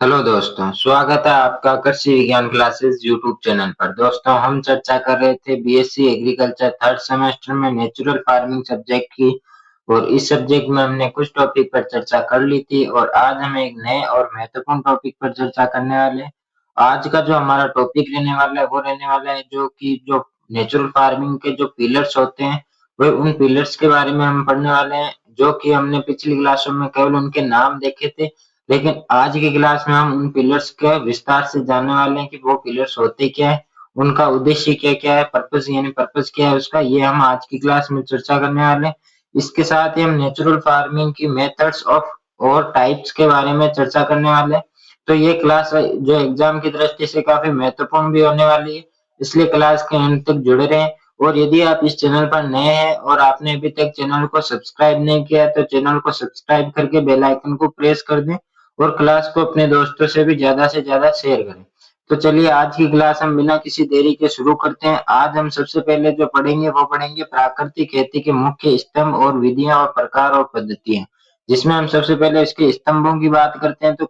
Hello दोस्तों, स्वागत है आपका कृषि विज्ञान क्लासेस यूट्यूब चैनल पर। दोस्तों, हम चर्चा कर रहे थे बीएससी एग्रीकल्चर थर्ड सेमेस्टर में नेचुरल फार्मिंग सब्जेक्ट की। और इस सब्जेक्ट में हमने कुछ टॉपिक पर चर्चा कर ली थी और आज हम एक नए और महत्वपूर्ण टॉपिक पर चर्चा करने वाले हैं। आज का जो हमारा टॉपिक रहने वाला है वो रहने वाला है जो नेचुरल फार्मिंग के जो पिलर्स होते हैं, वो उन पिलर्स के बारे में हम पढ़ने वाले हैं, जो कि हमने पिछली क्लासों में केवल उनके नाम देखे थे। लेकिन आज की क्लास में हम उन पिलर्स का विस्तार से जानने वाले हैं कि वो पिलर्स होते क्या है, उनका उद्देश्य क्या क्या है, पर्पस क्या है उसका, ये हम आज की क्लास में चर्चा करने वाले हैं। इसके साथ ही हम नेचुरल फार्मिंग की मेथड्स ऑफ और टाइप्स के बारे में चर्चा करने वाले हैं। तो ये क्लास जो एग्जाम की दृष्टि से काफी महत्वपूर्ण भी होने वाली है, इसलिए क्लास के अंत तक जुड़े रहें। और यदि आप इस चैनल पर नए हैं और आपने अभी तक चैनल को सब्सक्राइब नहीं किया तो चैनल को सब्सक्राइब करके बेल आइकन को प्रेस कर दें और क्लास को अपने दोस्तों से ज्यादा शेयर करें। तो चलिए आज की क्लास हम बिना किसी देरी के शुरू करते हैं। आज हम सबसे पहले जो पढ़ेंगे वो पढ़ेंगे प्राकृतिक खेती के मुख्य स्तंभ और विधियां और प्रकार और पद्धतियां, जिसमें हम सबसे पहले इसके स्तंभों की बात करते हैं। तो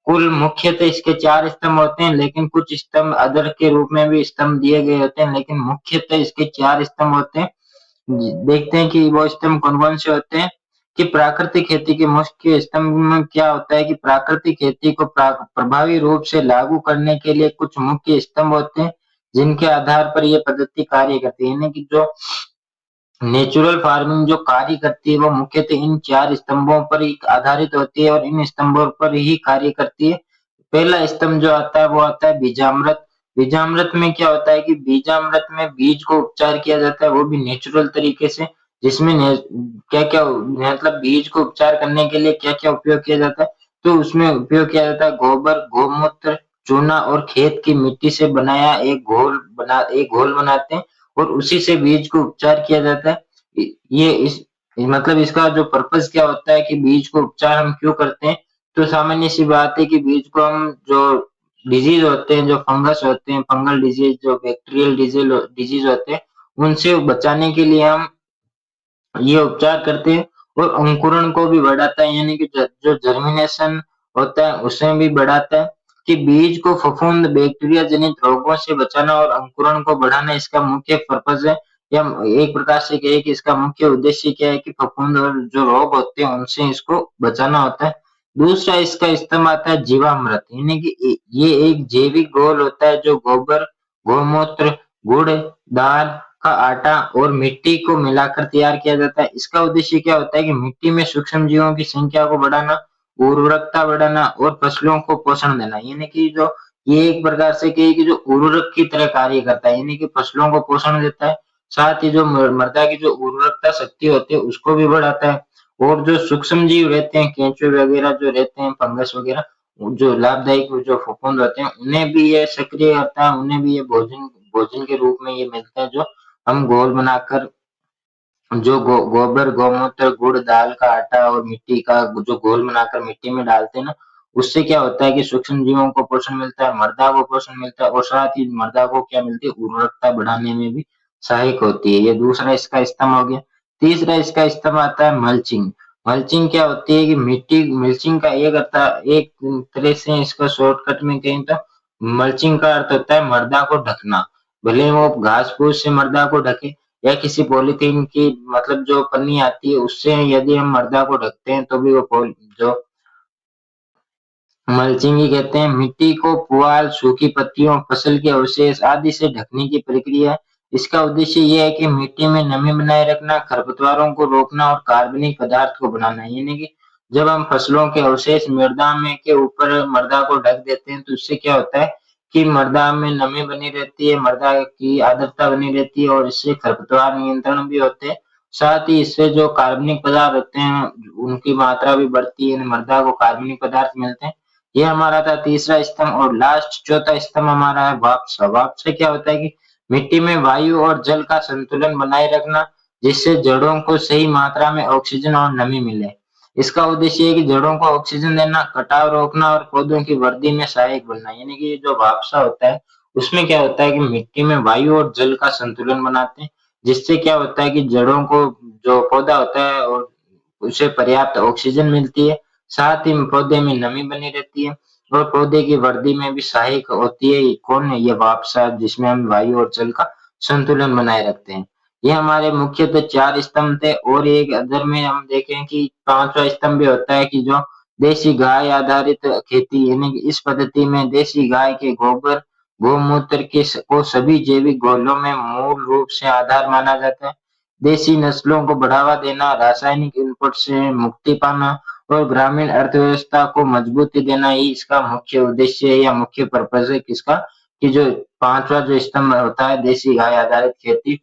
कुल मुख्यतः इसके 4 स्तंभ होते हैं, लेकिन कुछ स्तंभ अदर के रूप में भी स्तंभ दिए गए होते हैं, लेकिन मुख्यतः इसके 4 स्तंभ होते हैं। देखते हैं कि वो स्तंभ कौन कौन से होते हैं। कि प्राकृतिक खेती के मुख्य स्तंभ में क्या होता है कि प्राकृतिक खेती को प्रभावी रूप से लागू करने के लिए कुछ मुख्य स्तंभ होते हैं, जिनके आधार पर यह पद्धति कार्य करती है। यानी कि जो नेचुरल फार्मिंग जो कार्य करती है वो मुख्यतः इन 4 स्तंभों पर ही आधारित होती है और इन स्तंभों पर ही कार्य करती है। पहला स्तंभ जो आता है वो आता है बीजामृत। बीजामृत में क्या होता है कि बीजामृत में बीज को उपचार किया जाता है, वो भी नेचुरल तरीके से, जिसमें क्या क्या मतलब बीज को उपचार करने के लिए क्या क्या उपयोग किया जाता है। तो उसमें उपयोग किया जाता है गोबर, गौमूत्र, चूना और खेत की मिट्टी से बनाया एक घोल बनाते हैं और उसी से बीज को उपचार किया जाता है। ये इस मतलब इसका जो पर्पस क्या होता है कि बीज को उपचार हम क्यों करते हैं। तो सामान्य सी बात है कि बीज को हम जो डिजीज होते हैं, जो फंगस होते हैं, फंगल डिजीज, जो बैक्टीरियल डिजीज होते हैं, उनसे बचाने के लिए हम ये उपचार करते हैं। और अंकुरण को भी बढ़ाता है, यानी कि जो जर्मिनेशन होता है उसे भी बढ़ाता है। कि बीज को फफूंद बैक्टीरिया जनित रोगों से बचाना और अंकुरण को बढ़ाना इसका मुख्य पर्पस है। या एक प्रकार से कहे कि इसका मुख्य उद्देश्य क्या है कि फफूंद और जो रोग होते हैं उनसे इसको बचाना होता है। दूसरा इसका इस्तेमाल आता है जीवामृत, यानी कि ये एक जैविक घोल होता है जो गोबर, गौमूत्र, गुड़, दाल का आटा और मिट्टी को मिलाकर तैयार किया जाता है। इसका उद्देश्य क्या होता है कि मिट्टी में सूक्ष्म जीवों की संख्या को बढ़ाना, उर्वरकता बढ़ाना और फसलों को पोषण देना। यानी कि जो ये एक प्रकार से कहे कि जो उर्वरक की तरह कार्य करता है, यानी कि फसलों को पोषण देता है, साथ ही जो मृदा की जो उर्वरकता शक्ति होती है उसको भी बढ़ाता है। और जो सूक्ष्म जीव रहते हैं, केंचुए वगैरह जो रहते हैं, फंगस वगैरह, जो लाभदायक जो फफूंद होते हैं, उन्हें भी ये सक्रिय करता है, उन्हें भी ये भोजन भोजन के रूप में ये मिलता है, जो हम घोल बनाकर जो गोबर, गौमूत्र, गुड़, दाल का आटा और मिट्टी का जो घोल बनाकर मिट्टी में डालते हैं ना, उससे क्या होता है कि सूक्ष्म जीवों को पोषण मिलता है, मृदा को पोषण मिलता है और साथ ही मृदा को क्या मिलती है, उर्वरकता बढ़ाने में भी सहायक होती है। ये दूसरा इसका स्तंभ हो गया। तीसरा इसका स्तंभ आता है मल्चिंग। मल्चिंग क्या होती है कि मिट्टी मल्चिंग का एक तरह से इसका शॉर्टकट में कहें तो मल्चिंग का अर्थ होता है मृदा को ढकना। भले वो घास फूस से मृदा को ढके या किसी पॉलीथीन की मतलब जो पन्नी आती है उससे यदि हम मृदा को ढकते हैं तो भी वो जो मल्चिंग ही कहते हैं। मिट्टी को पुआल, सूखी पत्तियों, फसल के अवशेष आदि से ढकने की प्रक्रिया है। इसका उद्देश्य यह है कि मिट्टी में नमी बनाए रखना, खरपतवारों को रोकना और कार्बनिक पदार्थ को बनाना। यानी कि जब हम फसलों के अवशेष मृदा में के ऊपर मृदा को ढक देते हैं तो उससे क्या होता है कि मृदा में नमी बनी रहती है, मृदा की आर्द्रता बनी रहती है और इससे खरपतवार नियंत्रण भी होते हैं। साथ ही इससे जो कार्बनिक पदार्थ होते हैं उनकी मात्रा भी बढ़ती है, मृदा को कार्बनिक पदार्थ मिलते हैं। ये हमारा था तीसरा स्तंभ। और लास्ट चौथा स्तंभ हमारा है वाष्प। वाष्प क्या होता है कि मिट्टी में वायु और जल का संतुलन बनाए रखना, जिससे जड़ों को सही मात्रा में ऑक्सीजन और नमी मिले। इसका उद्देश्य है कि जड़ों को ऑक्सीजन देना, कटाव रोकना और पौधों की वृद्धि में सहायक बनना। यानी कि जो वाष्प होता है उसमें क्या होता है कि मिट्टी में वायु और जल का संतुलन बनाते हैं, जिससे क्या होता है कि जड़ों को जो पौधा होता है और उसे पर्याप्त ऑक्सीजन मिलती है, साथ ही पौधे में नमी बनी रहती है और पौधे की वृद्धि में भी सहायक होती है। कौन है? ये वापसा, जिसमें हम वायु और जल का संतुलन बनाए रखते हैं। ये हमारे मुख्यतः 4 स्तंभ थे और एक अदर में हम देखें कि 5वां स्तंभ भी होता है कि जो देसी गाय आधारित खेती, यानी कि इस पद्धति में देसी गाय के गोबर, गौमूत्र को सभी जैविक घोलों में मूल रूप से आधार माना जाता है। देसी नस्लों को बढ़ावा देना, रासायनिक इनपुट से मुक्ति पाना और ग्रामीण अर्थव्यवस्था को मजबूती देना ही इसका मुख्य उद्देश्य है या मुख्य पर्पज है किसका, कि जो 5वां जो स्तंभ होता है देसी गाय आधारित खेती,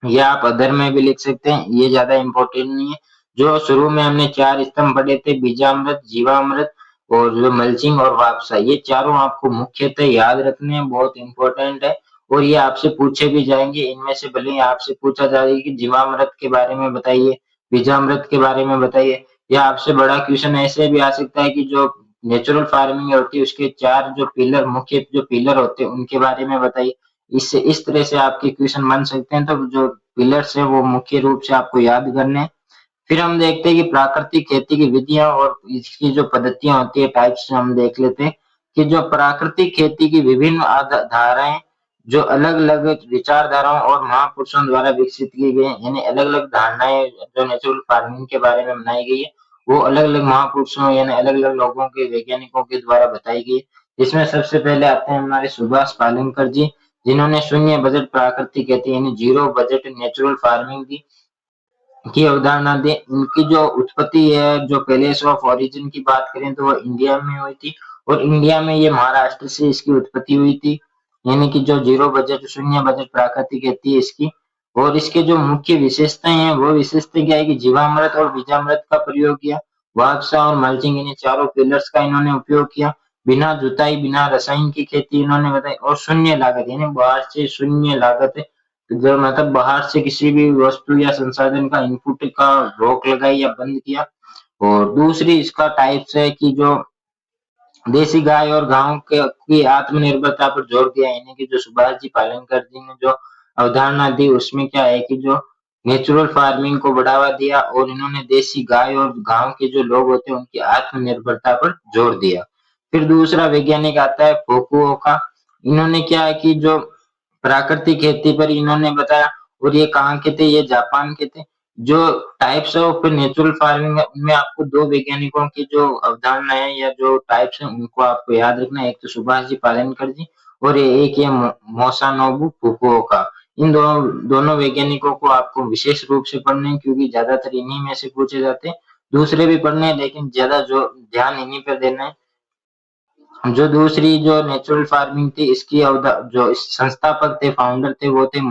या आप अदर में भी लिख सकते हैं, ये ज्यादा इम्पोर्टेंट नहीं है। जो शुरू में हमने 4 स्तंभ पढ़े थे, बीजामृत, जीवामृत और जो मल्चिंग और वापसा, ये चारों आपको मुख्यतः याद रखने हैं, बहुत इंपॉर्टेंट है। और ये आपसे पूछे भी जाएंगे, इनमें से भले ही आपसे पूछा जाएगा कि जीवामृत के बारे में बताइए, बीजामृत के बारे में बताइए, या आपसे बड़ा क्वेश्चन ऐसे भी आ सकता है कि जो नेचुरल फार्मिंग होती है उसके 4 जो पिलर, मुख्य जो पिलर होते हैं उनके बारे में बताइए। इससे इस तरह से आपके क्वेश्चन बन सकते हैं। तो जो पिलर्स है वो मुख्य रूप से आपको याद करने हैं। फिर हम देखते हैं कि प्राकृतिक खेती की विधियां और इसकी जो पद्धतियां होती है, टाइप्स हम देख लेते हैं कि जो प्राकृतिक खेती की विभिन्न धाराएं जो अलग अलग विचारधाराओं और महापुरुषों द्वारा विकसित की गई, यानी अलग अलग धारणाएं जो नेचुरल फार्मिंग के बारे में बनाई गई है वो अलग अलग महापुरुषों यानी अलग अलग लोगों के, वैज्ञानिकों के द्वारा बताई गई। जिसमें सबसे पहले आते हैं हमारे सुभाष पालेकर जी, जिन्होंने शून्य बजट प्राकृतिक खेती यानी जीरो बजट नेचुरल फार्मिंग की अवधारणा दी। इनकी जो उत्पत्ति है, जो पैलेस ऑफ ओरिजिन की बात करें तो वो इंडिया में हुई थी और इंडिया में ये महाराष्ट्र से इसकी उत्पत्ति हुई थी। यानी कि जो जीरो बजट, शून्य बजट प्राकृतिक खेती है इसकी। और इसके जो मुख्य विशेषताएं हैं वो विशेषता क्या है कि जीवामृत और बीजामृत का प्रयोग किया, वापसा और मल्चिंग, इन चारों पिलर्स का इन्होंने उपयोग किया, बिना जुताई बिना रसायन की खेती इन्होंने बताई, और शून्य लागत यानी बाहर से शून्य लागत है, जो मतलब बाहर से किसी भी वस्तु या संसाधन का इनपुट का रोक लगाई या बंद किया। और दूसरी इसका टाइप्स है कि जो देसी गाय और गांव के की आत्मनिर्भरता पर जोर दिया, यानी कि जो सुभाष जी पालेकर जी ने जो अवधारणा दी उसमें क्या है कि जो नेचुरल फार्मिंग को बढ़ावा दिया और इन्होंने देसी गाय और गांव के जो लोग होते हैं उनकी आत्मनिर्भरता पर जोर दिया। फिर दूसरा वैज्ञानिक आता है फुकुओका। इन्होंने क्या है कि जो प्राकृतिक खेती पर इन्होंने बताया, और ये कहाँ के थे? ये जापान के थे। जो टाइप्स ऑफ नेचुरल फार्मिंग है उनमें आपको दो वैज्ञानिकों की जो अवधारणा है या जो टाइप्स है उनको आपको याद रखना है, एक तो सुभाष जी पालेकर जी और एक ये मोसानोबू फुकुओका। इन दोनों वैज्ञानिकों को आपको विशेष रूप से पढ़ने हैं क्योंकि ज्यादातर इन्हीं में से पूछे जाते हैं। दूसरे भी पढ़ने हैं लेकिन ज्यादा जो ध्यान इन्हीं पर देना है। जो दूसरी जो नेचुरल फार्मिंग थी इसकी जो इस संस्थापक थे, फाउंडर थे, वो थे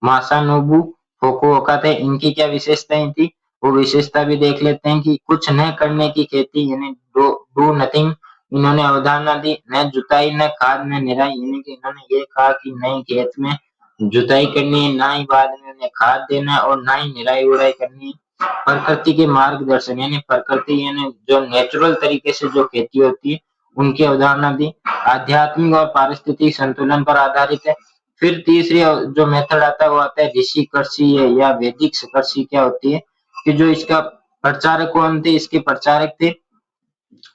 मासानोबू फुकुओका थे। इनकी क्या विशेषताएं थी वो विशेषता भी देख लेते हैं कि कुछ न करने की खेती यानी डू नथिंग इन्होंने अवधारणा दी। न जुताई न खाद न निराई, यानी कि इन्होंने ये कहा कि नए खेत में जुताई करनी है, ना ही बाद में उन्हें खाद देना है और ना ही निराई उड़ाई करनी है। प्रकृति के मार्गदर्शन यानी प्रकृति यानी जो नेचुरल तरीके से जो खेती होती है उनकी अवधारणा दी। आध्यात्मिक और पारिस्थितिक संतुलन पर आधारित है। फिर तीसरी जो मेथड आता है वो आता है ऋषि कृषि या वैदिक कृषि। क्या होती है कि जो इसका प्रचारक कौन थे? इसके प्रचारक थे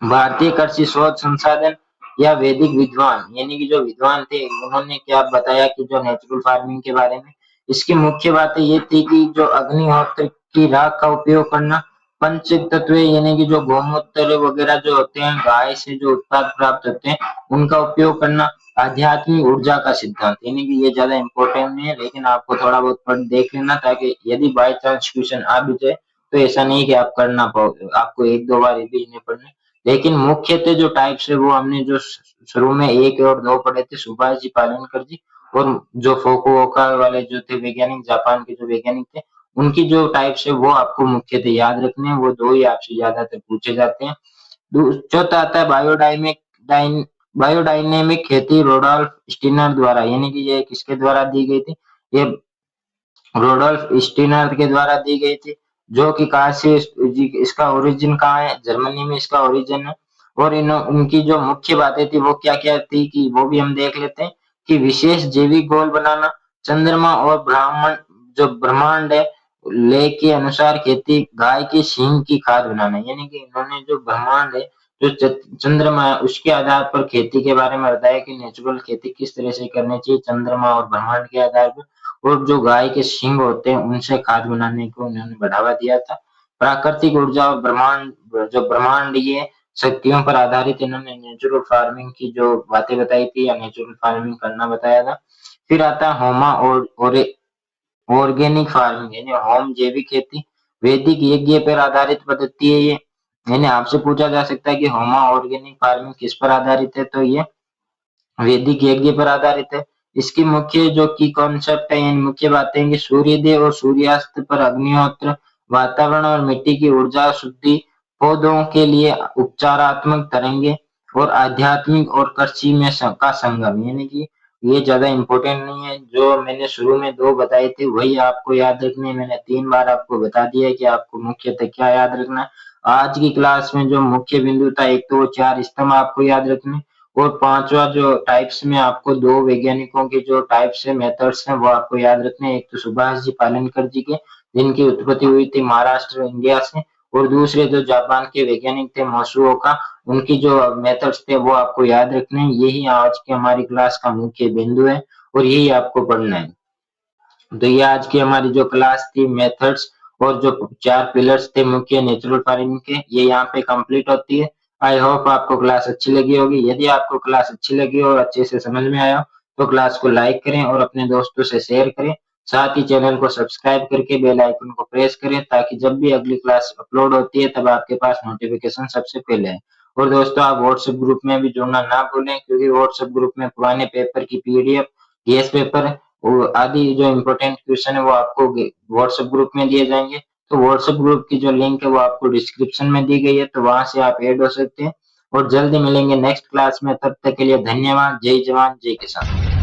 भारतीय कृषि शोध संसाधन या वैदिक विद्वान, यानी कि जो विद्वान थे उन्होंने क्या बताया कि जो नेचुरल फार्मिंग के बारे में इसकी मुख्य बातें ये थी कि जो अग्निहोत्र की राख का उपयोग करना, पंच तत्व यानी कि जो गौमूत्र वगैरह जो होते हैं गाय से जो उत्पाद प्राप्त होते हैं उनका उपयोग करना, आध्यात्मिक ऊर्जा का सिद्धांत, यानी कि ये ज्यादा इंपॉर्टेंट नहीं है लेकिन आपको थोड़ा बहुत पढ़ देख लेना ताकि यदि बाय चांस क्वेश्चन आ भी जाए तो ऐसा नहीं कि आप कर ना पाओ, आपको एक दो बार भी इन्हें पढ़ने। लेकिन मुख्यतः जो टाइप्स है वो हमने जो शुरू में 1 और 2 पढ़े थे, सुभाष जी पालेकर जी और जो फुकुओका वाले जो थे वैज्ञानिक, जापान के जो वैज्ञानिक थे, उनकी जो टाइप्स है वो आपको मुख्यतः याद रखने हैं। वो दो ही आपसे ज्यादातर पूछे जाते हैं। चौथा आता है बायोडायनेमिक खेती रोडोल्फ स्टीनर द्वारा, यानी कि ये किसके द्वारा दी गई थी? ये रोडोल्फ स्टीनर के द्वारा दी गई थी, जो कि कहाँ से इसका ओरिजिन कहाँ है? जर्मनी में इसका ओरिजिन है। और उनकी जो मुख्य बातें थी वो क्या क्या थी कि वो भी हम देख लेते हैं कि विशेष जैविक घोल बनाना, चंद्रमा और ब्राह्मण जो ब्रह्मांड है ले के अनुसार खेती गाय के सींग की खाद बनाना, यानी कि इन्होंने जो ब्रह्मांड है, जो चंद्रमा है, उसके आधार पर खेती के बारे में बताया कि नेचुरल खेती किस तरह से करनी चाहिए चंद्रमा और ब्रह्मांड के आधार पर। और जो गाय के सींग होते हैं उनसे खाद बनाने को उन्होंने बढ़ावा दिया था। प्राकृतिक ऊर्जा और ब्रह्मांड, जो ब्रह्मांड ये शक्तियों पर आधारित इन्होंने नेचुरल फार्मिंग की जो बातें बताई थी या नेचुरल फार्मिंग करना बताया था। फिर आता है होमा और ऑर्गेनिक फार्मिंग, यानी होम जैविक खेती, वैदिक यज्ञ पर आधारित पद्धति है ये। यानी आपसे पूछा जा सकता है कि होमा ऑर्गेनिक फार्मिंग किस पर आधारित है, तो ये वैदिक यज्ञ पर आधारित है। इसकी मुख्य जो की कॉन्सेप्ट है, यानी मुख्य बातें हैं कि सूर्योदय और सूर्यास्त पर अग्निहोत्र, वातावरण और मिट्टी की ऊर्जा शुद्धि, पौधों के लिए उपचारात्मक तरंगे और आध्यात्मिक और कृषि में का संगम, यानी कि ये ज्यादा इम्पोर्टेंट नहीं है। जो मैंने शुरू में 2 बताए थे वही आपको याद रखने हैं। मैंने 3 बार आपको बता दिया है कि आपको मुख्यतः क्या याद रखना है। आज की क्लास में जो मुख्य बिंदु था, एक तो वो 4 स्तंभ आपको याद रखने, और 5वां जो टाइप्स में आपको 2 वैज्ञानिकों के जो टाइप्स है, मेथड्स हैं, वो आपको याद रखने हैं। एक तो सुभाष जी पालेनकर जी के, जिनकी उत्पत्ति हुई थी महाराष्ट्र इंडिया से, और दूसरे जो जापान के वैज्ञानिक थे मात्सुओका, उनकी जो मेथड्स थे वो आपको याद रखने हैं। यही आज की हमारी क्लास का मुख्य बिंदु है और यही आपको पढ़ना है। तो ये आज की हमारी जो क्लास थी मेथड्स और जो 4 पिलर्स थे मुख्य नेचुरल फार्मिंग के, ये यहाँ पे कंप्लीट होती है। आई होप आपको क्लास अच्छी लगी होगी। यदि आपको क्लास अच्छी लगी और अच्छे से समझ में आया हो, तो क्लास को लाइक करें और अपने दोस्तों से शेयर करें। साथ ही चैनल को सब्सक्राइब करके बेल आइकन को प्रेस करें, ताकि जब भी अगली क्लास अपलोड होती है तब आपके पास नोटिफिकेशन सबसे पहले आए। और दोस्तों, आप व्हाट्सएप ग्रुप में भी जुड़ना ना भूलें, क्योंकि व्हाट्सएप ग्रुप में पुराने पेपर की पीडीएफ, गेस पेपर और आदि जो इम्पोर्टेंट क्वेश्चन है वो आपको व्हाट्सएप ग्रुप में दिए जाएंगे। तो व्हाट्सएप ग्रुप की जो लिंक है वो आपको डिस्क्रिप्शन में दी गई है, तो वहां से आप ऐड हो सकते हैं। और जल्दी मिलेंगे नेक्स्ट क्लास में, तब तक के लिए धन्यवाद। जय जवान जय किसान।